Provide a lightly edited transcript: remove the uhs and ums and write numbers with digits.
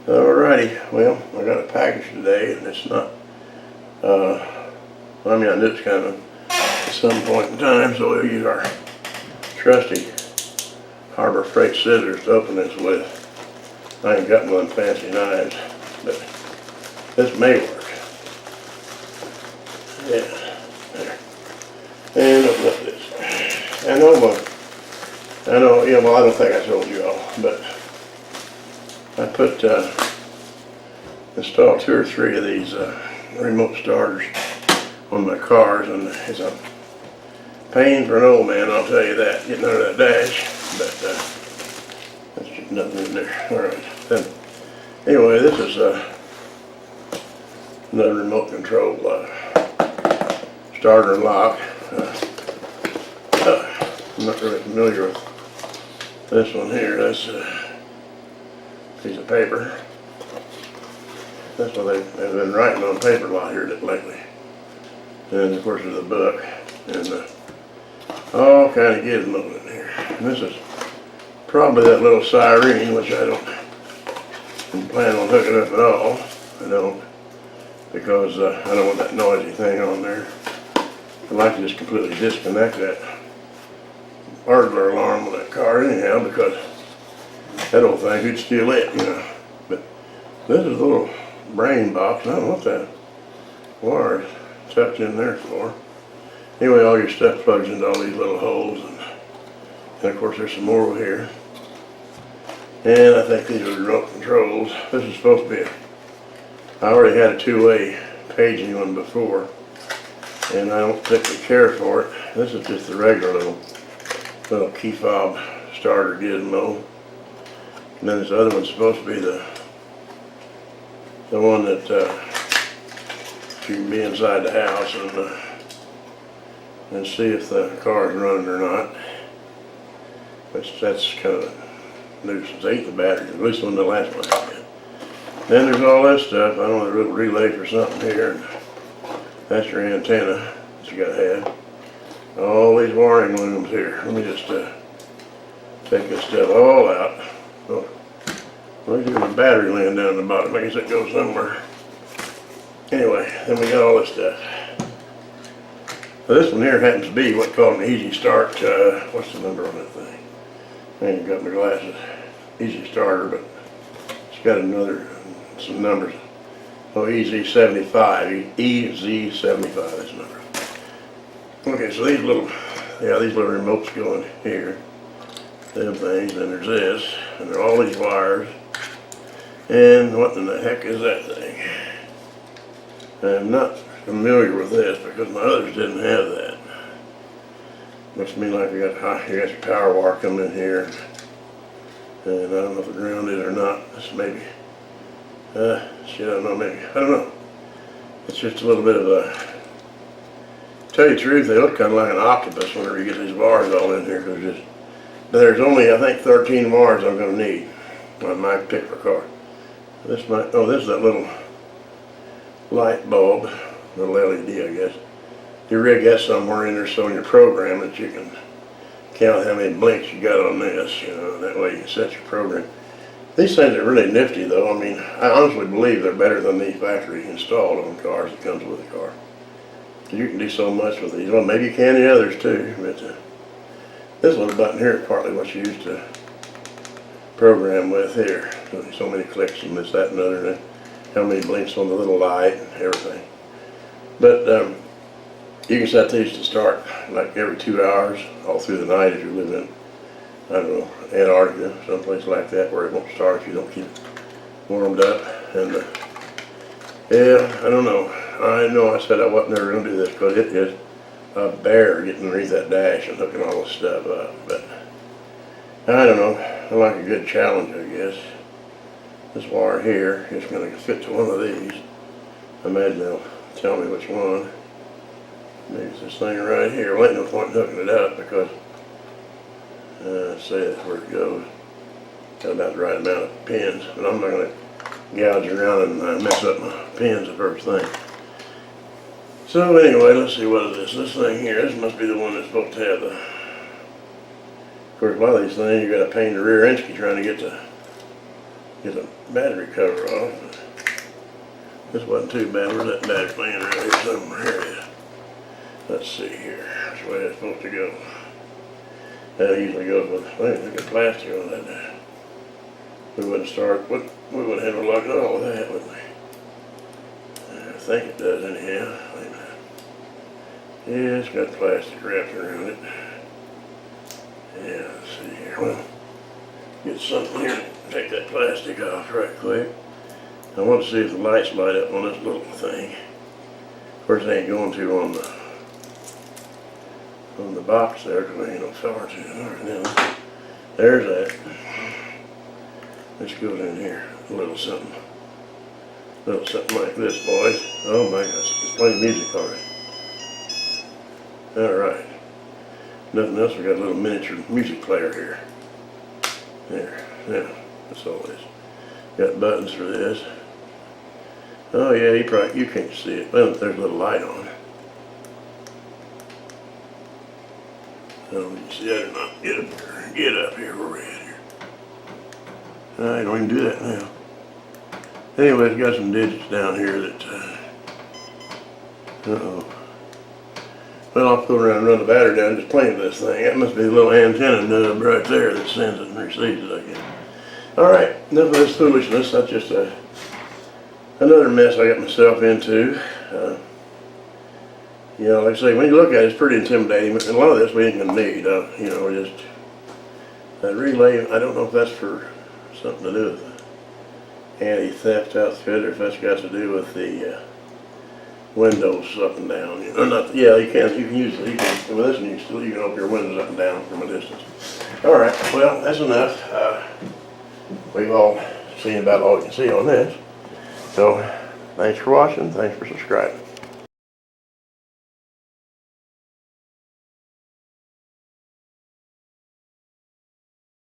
Alrighty, well, I got a package today, and it's not, I mean, I knew it's coming at some point in time, so we'll use our trusty Harbor Freight scissors to open this with. I ain't got one fancy knives, but this may work. Yeah, there. And open up this. I know, yeah, well, I don't think I told you all, but I installed 2 or 3 of these remote starters on my cars, and it's a pain for an old man, I'll tell you that, getting under that dash, but there's just nothing in there. Alright, then, anyway, this is another remote control starter and lock. I'm not really familiar with this one here. That's a piece of paper. That's what they've been writing on paper a lot here lately. And of course there's a book and all kind of gizmos in here. And this is probably that little siren, which I don't plan on hooking up at all. I don't, because I don't want that noisy thing on there. I'd like to just completely disconnect that burglar alarm on that car anyhow, because that old thing could steal it, you know. But this is a little brain box. I don't know what that wire is tucked in there for. Anyway, all your stuff plugs into all these little holes, and of course there's some more over here. And I think these are remote controls. This is supposed to be I already had a 2-way paging one before, and I don't particularly care for it. This is just the regular little key fob starter gizmo. And then this other one's supposed to be the one that you can be inside the house and see if the car is running or not. That's kind of a nuisance. They eat the batteries, at least when the last one had. Then there's all this stuff. I don't know, a little relay for something here. And that's your antenna that you gotta have. All these wiring looms here. Let me just take this stuff all out. Oh, well, there's a battery laying down the bottom. I guess it goes somewhere. Anyway, then we got all this stuff. Now, this one here happens to be what's called an easy start. What's the number on that thing? I ain't got my glasses. Easy starter, but it's got some numbers. Oh, EZ75. EZ75, that's the number. Okay, so these little remotes go in here. Them things, and there's this, and there are all these wires. And what in the heck is that thing? I'm not familiar with this because my others didn't have that. Must mean like you got your power wire coming in here, and I don't know if it's grounded or not. This maybe, shit, I don't know, maybe, I don't know. It's just a little bit of a, tell you the truth, they look kind of like an octopus whenever you get these wires all in here, because there's only, I think, 13 wires I'm going to need on my particular car. This is that little light bulb, little LED, I guess. You rig that somewhere in there so in your program that you can count how many blinks you got on this, you know, that way you can set your program. These things are really nifty though. I mean, I honestly believe they're better than the factory installed on cars that comes with the car. You can do so much with these. Well, maybe you can the others too, but this little button here is partly what you use to program with here. So many clicks and this, that, and other, and how many blinks on the little light and everything. But you can set these to start like every 2 hours, all through the night if you live in, I don't know, Antarctica, someplace like that where it won't start if you don't keep it warmed up. And yeah, I don't know. I know I said I wasn't never going to do this because it is a bear getting underneath that dash and hooking all this stuff up. But I don't know. I like a good challenge, I guess. This wire here is going to fit to one of these. I imagine they'll tell me which one. Maybe it's this thing right here. Well, ain't no point in hooking it up because, say that's where it goes. Got about the right amount of pins, but I'm not going to gouge around and mess up my pins the first thing. So anyway, let's see, what is this? This thing here, this must be the one that's supposed to have the, of course, a lot of these things, you got a pain in the rear end trying to get get the battery cover off. This wasn't too bad. Where's that battery laying around here somewhere? Here it is. Let's see here. That's the way it's supposed to go. That usually goes with, look at plastic on that. We wouldn't we wouldn't have no luck at all with that, would we? I think it does anyhow. Wait a minute. Yeah, it's got plastic wrapped around it. Yeah, let's see here. Well, get something here and take that plastic off right quick. I want to see if the lights light up on this little thing. Of course, they ain't going to on the box there because there ain't no power to it. All right, now, there's that. This goes in here. A little something like this, boys. Oh my gosh, it's playing music already. All right. Nothing else. We got a little miniature music player here. There. Yeah, that's all it is. Got buttons for this. Oh yeah, you can't see it. Well, there's a little light on. I don't know if you can see that or not. Get up here. Get up here. Where we at here? I don't even do that now. Anyway, it's got some digits down here that, uh-oh. Well, I'll pull around and run the battery down and just play with this thing. That must be a little antenna nub right there that sends it and receives it, I guess. All right, enough of this foolishness. That's just another mess I got myself into. You know, like I say, when you look at it, it's pretty intimidating. And a lot of this we ain't gonna need. You know, we're just that relay. I don't know if that's for something to do with the anti-theft outfit, or if that's got to do with the windows up and down. You know, not. Yeah, you can use it. With this one, you can open your windows up and down from a distance. All right. Well, that's enough. We've all seen about all you can see on this. So, thanks for watching. Thanks for subscribing.